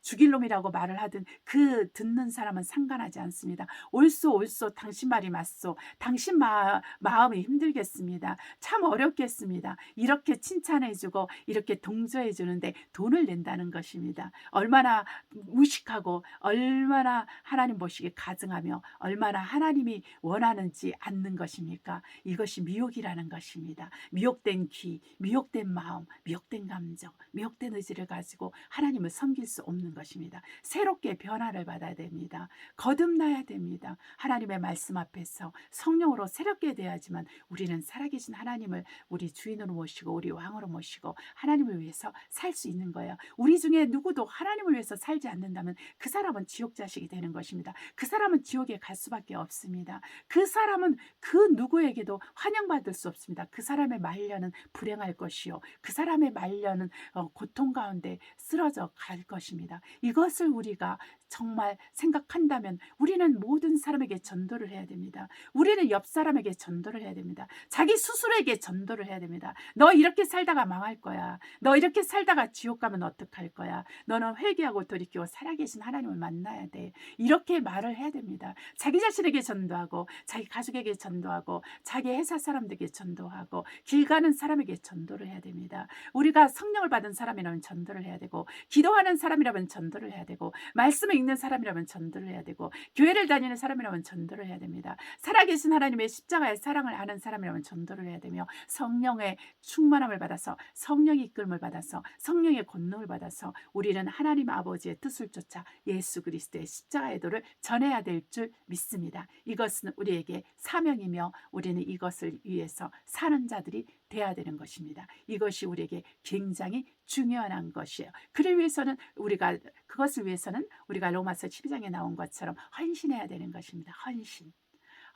죽일 놈이라고 말을 하든 그 듣는 사람은 상관하지 않습니다. 옳소 옳소 당신 말이 맞소. 당신 마음이 힘들겠습니다. 참 어렵겠습니다. 이렇게 칭찬해 주고 이렇게 동조해 주는데 돈을 낸다는 것입니다. 얼마나 무식하고 얼마나 하나님 보시기에 가증하며 얼마나 하나님이 원하는지 않는 것입니까? 이것이 미혹이라는 것입니다. 미혹된 귀, 미혹된 마음, 미혹된 감정, 미혹된 의지를 가지고 하나님을 섬길 수 없는 것입니다. 새롭게 변화를 받아야 됩니다. 거듭나야 됩니다. 하나님의 말씀 앞에서 성령으로 새롭게 돼야지만 우리는 살아계신 하나님을 우리 주인으로 모시고 우리 왕으로 모시고 하나님을 위해서 살 수 있는 거예요. 우리 중에 누구도 하나님을 위해서 살지 않는다면 그 사람은 지옥 자식이 되는 것입니다. 그 사람은 지옥에 갈 수밖에 없습니다. 그 사람은 그 누구에게도 환영받을 수 없습니다. 그 사람의 말년은 불행할 것이요. 그 사람의 말년은 고통 가운데 쓰러져 갈 것입니다. 이것을 우리가 정말 생각한다면 우리는 모든 사람에게 전도를 해야 됩니다. 우리는 옆 사람에게 전도를 해야 됩니다. 자기 스스로에게 전도를 해야 됩니다. 너 이렇게 살다가 망할 거야. 너 이렇게 살다가 지옥 가면 어떡할 거야. 너는 회개하고 돌이키고 살아계신 하나님을 만나야 돼. 이렇게 말을 해야 됩니다. 자기 자신에게 전도하고 자기 가족에게 전도하고 자기 회사 사람들에게 전도하고 길 가는 사람에게 전도를 해야 됩니다. 우리가 성령을 받은 사람이라면 전도를 해야 되고 기도하는 사람이라면 전도를 해야 되고 말씀을 읽는 사람이라면 전도를 해야 되고 교회를 다니는 사람이라면 전도를 해야 됩니다. 살아계신 하나님의 십자가의 사랑을 아는 사람이라면 전도를 해야 되며 성령의 충만함을 받아서 성령의 이끌음을 받아서 성령의 권능을 받아서 우리는 하나님 아버지의 뜻을 쫓아 예수 그리스도의 십자가의 도를 전해야 될 줄 믿습니다. 이것은 우리에게 사명이며 우리는 이것을 위해서 사는 자들이 돼야 되는 것입니다. 이것이 우리에게 굉장히 중요한 것이에요. 그것을 위해서는 우리가 로마서 12장에 나온 것처럼 헌신해야 되는 것입니다. 헌신.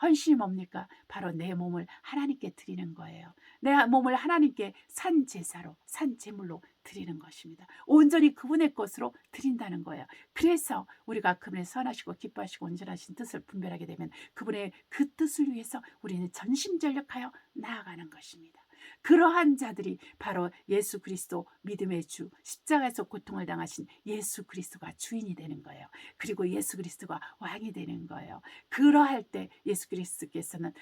헌신이 뭡니까? 바로 내 몸을 하나님께 드리는 거예요. 내 몸을 하나님께 산 제사로, 산 제물로 드리는 것입니다. 온전히 그분의 것으로 드린다는 거예요. 그래서 우리가 그분의 선하시고 기뻐하시고 온전하신 뜻을 분별하게 되면 그분의 그 뜻을 위해서 우리는 전심전력하여 나아가는 것입니다. 그러한 자들이 바로 예수 그리스도 믿음의 주, 십자가에서 고통을 당하신 예수 그리스도가 주인이 되는 거예요. 그리고 예수 그리스도가 왕이 되는 거예요. 그러할 때 예수 그리스도께서는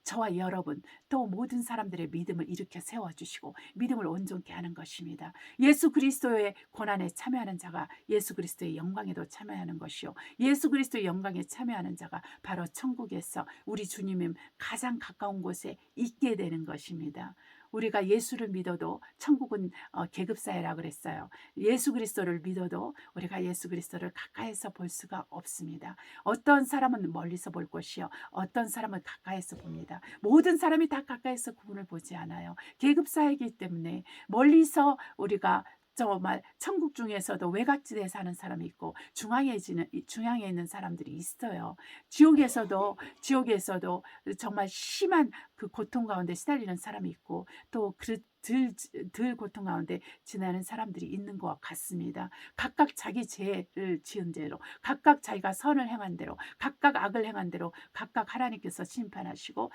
저와 여러분 또 모든 사람들의 믿음을 일으켜 세워주시고 믿음을 온전케 하는 것입니다. 예수 그리스도의 고난에 참여하는 자가 예수 그리스도의 영광에도 참여하는 것이요. 예수 그리스도의 영광에 참여하는 자가 바로 천국에서 우리 주님의 가장 가까운 곳에 있게 되는 것입니다. 우리가 예수를 믿어도 천국은 계급사회라 그랬어요. 예수 그리스도를 믿어도 우리가 예수 그리스도를 가까이서 볼 수가 없습니다. 어떤 사람은 멀리서 볼 것이요. 어떤 사람은 가까이서 봅니다. 모든 사람이 다 가까이서 그분을 보지 않아요. 계급사회이기 때문에 멀리서 우리가 정말 천국 중에서도 외곽지대에 사는 사람이 있고 중앙에 있는 사람들이 있어요. 지옥에서도 정말 심한 그 고통 가운데 시달리는 사람이 있고 또 덜 고통 가운데 지나는 사람들이 있는 것 같습니다. 각각 자기 죄를 지은 대로, 각각 자기가 선을 행한 대로, 각각 악을 행한 대로 각각 하나님께서 심판하시고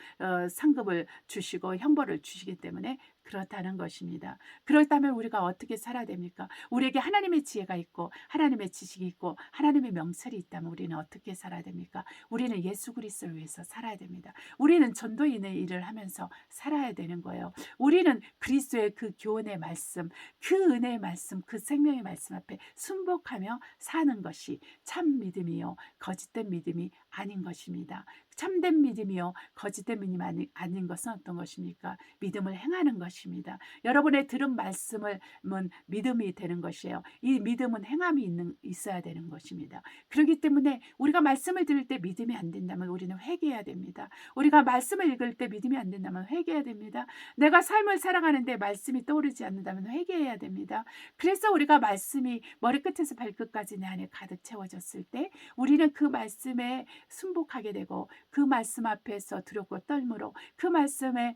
상급을 주시고 형벌을 주시기 때문에 그렇다는 것입니다. 그렇다면 우리가 어떻게 살아야 됩니까? 우리에게 하나님의 지혜가 있고 하나님의 지식이 있고 하나님의 명철이 있다면 우리는 어떻게 살아야 됩니까? 우리는 예수 그리스도를 위해서 살아야 됩니다. 우리는 전도인의 일을 하면서 살아야 되는 거예요. 우리는 그리스도의 그 교훈의 말씀, 그 은혜의 말씀, 그 생명의 말씀 앞에 순복하며 사는 것이 참 믿음이요 거짓된 믿음이 아닌 것입니다. 참된 믿음이요 거짓된 믿음이 아닌 것은 어떤 것입니까? 믿음을 행하는 것입니다. 여러분의 들은 말씀은 믿음이 되는 것이에요. 이 믿음은 행함이 있어야 되는 것입니다. 그렇기 때문에 우리가 말씀을 들을 때 믿음이 안 된다면 우리는 회개해야 됩니다. 우리가 말씀을 읽을 때 믿음이 안 된다면 회개해야 됩니다. 내가 삶을 살아가는데 말씀이 떠오르지 않는다면 회개해야 됩니다. 그래서 우리가 말씀이 머리끝에서 발끝까지 내 안에 가득 채워졌을 때 우리는 그 말씀에 순복하게 되고 그 말씀 앞에서 두렵고 떨므로 그 말씀이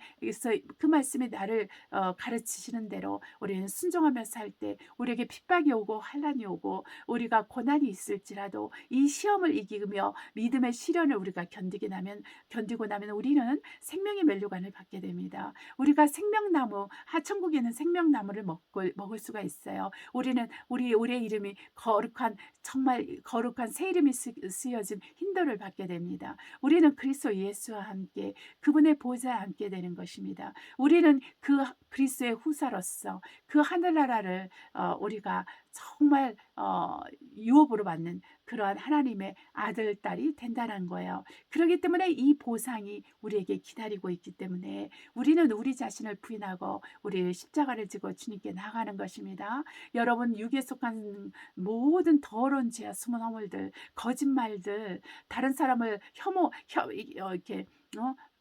나를 가르치시는 대로 우리는 순종하며 살 때 우리에게 핍박이 오고 환난이 오고 우리가 고난이 있을지라도 이 시험을 이기며 믿음의 시련을 우리가 견디고 나면 우리는 생명의 면류관을 받게 됩니다. 우리가 생명나무 천국에는 생명나무를 먹을 수가 있어요. 우리의 이름이 정말 거룩한 새 이름이 쓰여진 힌도를 받게 됩니다. 우리는 그리스도 예수와 함께 그분의 보좌에 앉게 되는 것입니다. 우리는 그 그리스도의 후사로서 그 하늘나라를 우리가 정말 유업으로 받는 그러한 하나님의 아들, 딸이 된다는 거예요. 그렇기 때문에 이 보상이 우리에게 기다리고 있기 때문에 우리는 우리 자신을 부인하고 우리의 십자가를 지고 주님께 나가는 것입니다. 여러분, 육에 속한 모든 더러운 죄와 숨은 허물들, 거짓말들, 다른 사람을 이렇게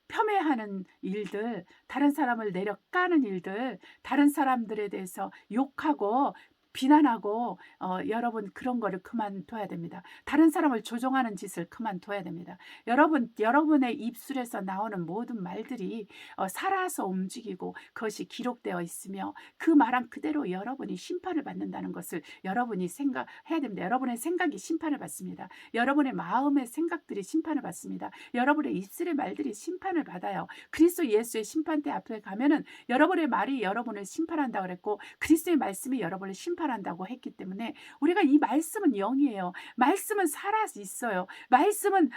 폄훼하는 일들, 다른 사람을 내려 까는 일들, 다른 사람들에 대해서 욕하고 비난하고 여러분 그런 거를 그만둬야 됩니다. 다른 사람을 조종하는 짓을 그만둬야 됩니다. 여러분의 입술에서 나오는 모든 말들이 살아서 움직이고 그것이 기록되어 있으며 그 말한 그대로 여러분이 심판을 받는다는 것을 여러분이 생각해야 됩니다. 여러분의 생각이 심판을 받습니다. 여러분의 마음의 생각들이 심판을 받습니다. 여러분의 입술의 말들이 심판을 받아요. 그리스도 예수의 심판대 앞에 가면은 여러분의 말이 여러분을 심판한다고 그랬고 그리스도의 말씀이 여러분을 심판한다고 했기 때문에 우리가 이 말씀은 영이에요. 말씀은 살아 있어요. 말씀은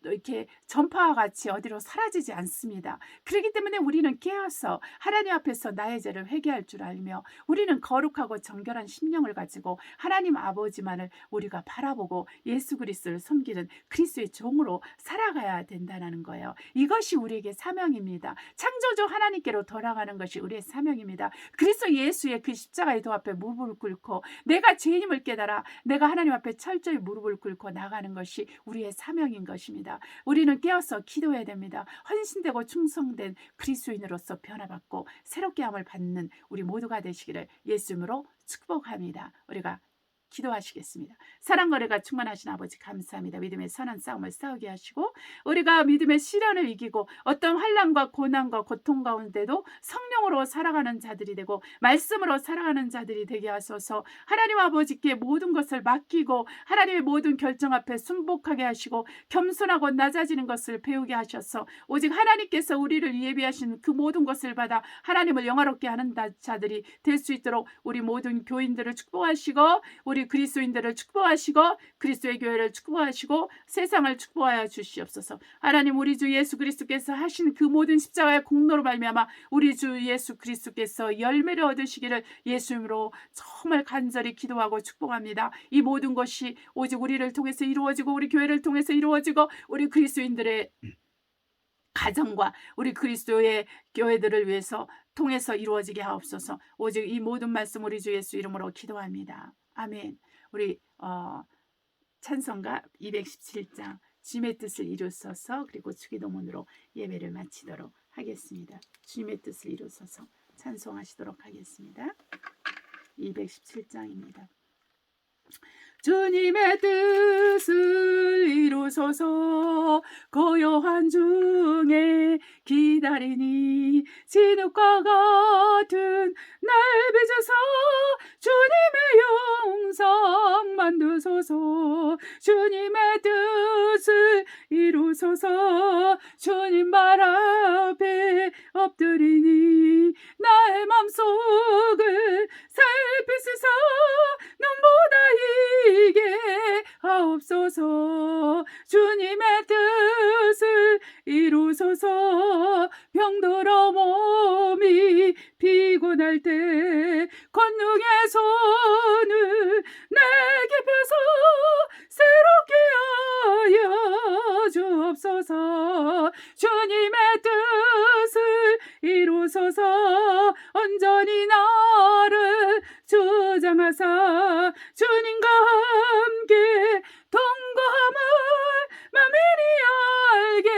이렇게 전파와 같이 어디로 사라지지 않습니다. 그렇기 때문에 우리는 깨어서 하나님 앞에서 나의 죄를 회개할 줄 알며 우리는 거룩하고 정결한 심령을 가지고 하나님 아버지만을 우리가 바라보고 예수 그리스도를 섬기는 그리스도의 종으로 살아가야 된다는 거예요. 이것이 우리에게 사명입니다. 창조주 하나님께로 돌아가는 것이 우리의 사명입니다. 그리스도 예수의 그 십자가의 도 앞에 무릎을 꿇고 내가 죄인임을 깨달아 내가 하나님 앞에 철저히 무릎을 꿇고 나가는 것이 우리의 사명인 것입니다. 우리는 깨어서 기도해야 됩니다. 헌신되고 충성된 그리스도인으로서 변화받고 새롭게 함을 받는 우리 모두가 되시기를 예수 이름으로 축복합니다. 우리가 기도하시겠습니다. 사랑과 은혜가 충만하신 아버지 감사합니다. 믿음의 선한 싸움을 싸우게 하시고 우리가 믿음의 시련을 이기고 어떤 환난과 고난과 고통 가운데도 성령으로 살아가는 자들이 되고 말씀으로 살아가는 자들이 되게 하소서. 하나님 아버지께 모든 것을 맡기고 하나님의 모든 결정 앞에 순복하게 하시고 겸손하고 낮아지는 것을 배우게 하셔서 오직 하나님께서 우리를 예비하신 그 모든 것을 받아 하나님을 영화롭게 하는 자들이 될 수 있도록 우리 모든 교인들을 축복하시고 우리 그리스도인들을 축복하시고 그리스도의 교회를 축복하시고 세상을 축복하여 주시옵소서. 하나님 우리 주 예수 그리스도께서 하신 그 모든 십자가의 공로로 말미암아 우리 주 예수 그리스도께서 열매를 얻으시기를 예수 이름으로 정말 간절히 기도하고 축복합니다. 이 모든 것이 오직 우리를 통해서 이루어지고 우리 교회를 통해서 이루어지고 우리 그리스도인들의 가정과 우리 그리스도의 교회들을 위해서 통해서 이루어지게 하옵소서. 오직 이 모든 말씀 우리 주 예수 이름으로 기도합니다. 아멘. 우리 찬송가 217장 주님의 뜻을 이루소서 그리고 주기도문으로 예배를 마치도록 하겠습니다. 주님의 뜻을 이루소서 찬송하시도록 하겠습니다. 217장입니다. 주님의 뜻을 이루소서 고요한 중에 기다리니 진흙과 같은 날 빚어서 주님의 영성 만드소서 주님의 뜻을 이루소서 주님 발 앞에 엎드리니 나의 맘속을 살피소서 눈보다 이게 하옵소서 주님의 뜻을 이루소서 병들어 몸이 피곤할 때 권능의 손을 내게 펴서 새롭게 하여 주옵소서 주님의 뜻을 이루소서 온전히 나를 주장하사 주님과 함께 동거함을 만민이 알게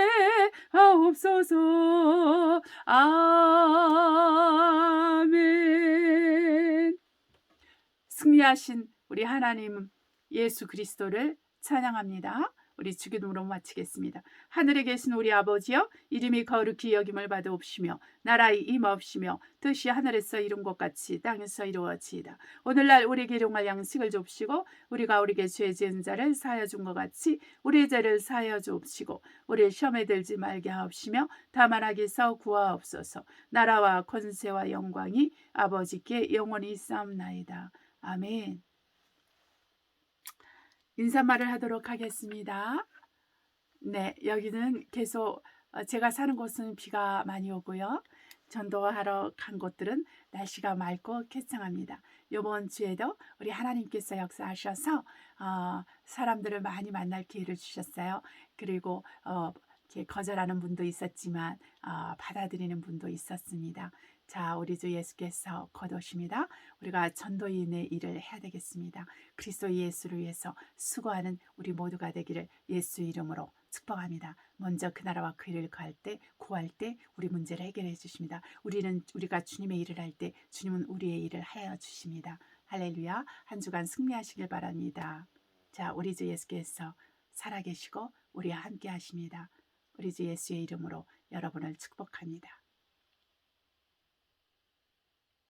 하옵소서 아멘. 승리하신 우리 하나님 예수 그리스도를 찬양합니다. 우리 주기도문으로 마치겠습니다. 하늘에 계신 우리 아버지여, 이름이 거룩히 여김을 받아옵시며 나라의 임하옵시며 뜻이 하늘에서 이룬 것 같이 땅에서 이루어지이다. 오늘날 우리에게 일용할 양식을 줍시고 우리가 우리에게 죄 지은 자를 사하여 준 것 같이 우리의 죄를 사하여 주옵시고 우리를 시험에 들지 말게 하옵시며 다만 악에서 구하옵소서. 나라와 권세와 영광이 아버지께 영원히 있사옵나이다. 아멘. 인사말을 하도록 하겠습니다. 네, 여기는 계속 제가 사는 곳은 비가 많이 오고요. 전도하러 간 곳들은 날씨가 맑고 쾌청합니다. 이번 주에도 우리 하나님께서 역사하셔서 사람들을 많이 만날 기회를 주셨어요. 그리고 이렇게 거절하는 분도 있었지만 받아들이는 분도 있었습니다. 자, 우리 주 예수께서 곧 오십니다. 우리가 전도인의 일을 해야 되겠습니다. 그리스도 예수를 위해서 수고하는 우리 모두가 되기를 예수 이름으로 축복합니다. 먼저 그 나라와 그 일을 구할 때 우리 문제를 해결해 주십니다. 우리가 주님의 일을 할 때 주님은 우리의 일을 하여 주십니다. 할렐루야. 한 주간 승리하시길 바랍니다. 자, 우리 주 예수께서 살아계시고 우리와 함께 하십니다. 우리 주 예수의 이름으로 여러분을 축복합니다.